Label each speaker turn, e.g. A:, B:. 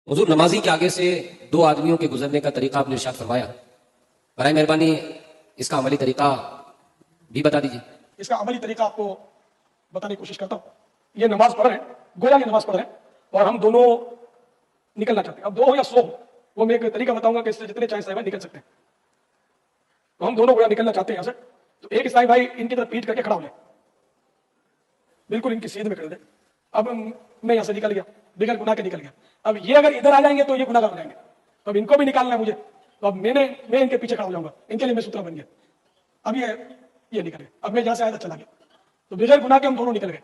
A: हुजूर, नमाजी के आगे से दो आदमियों के गुजरने का तरीका आपने इरशाद फरमाया। बराए मेहरबानी इसका अमली तरीका भी बता दीजिए।
B: इसका अमली तरीका आपको बताने की कोशिश करता हूं। ये नमाज पढ़ रहे हैं, गोया ये नमाज पढ़ रहे हैं और हम दोनों निकलना चाहते हैं। अब 2 हो या 100 हो, वो मैं एक तरीका बताऊंगा कि इससे जितने चाहे साहिब निकल सकते हैं। तो हम दोनों गोया निकलना चाहते हैं यहाँ से। तो एक ईसाई भाई इनकी तरफ पीठ करके खड़ा हो जाए, बिल्कुल इनकी सीध में कर दे। अब मैं यहाँ से निकल गया, बिगैर गुनाह के निकल गया। अब ये अगर इधर आ जाएंगे तो ये गुनाहगार हो जाएंगे, तो अब इनको भी निकालना है मुझे। तो अब मैं इनके पीछे खड़ा हो जाऊंगा, इनके लिए मैं सूत्र बन गया। अब ये निकल गए। अब मैं जहां से आया था चला गया, तो बिगैर गुनाह के हम दोनों निकल गए।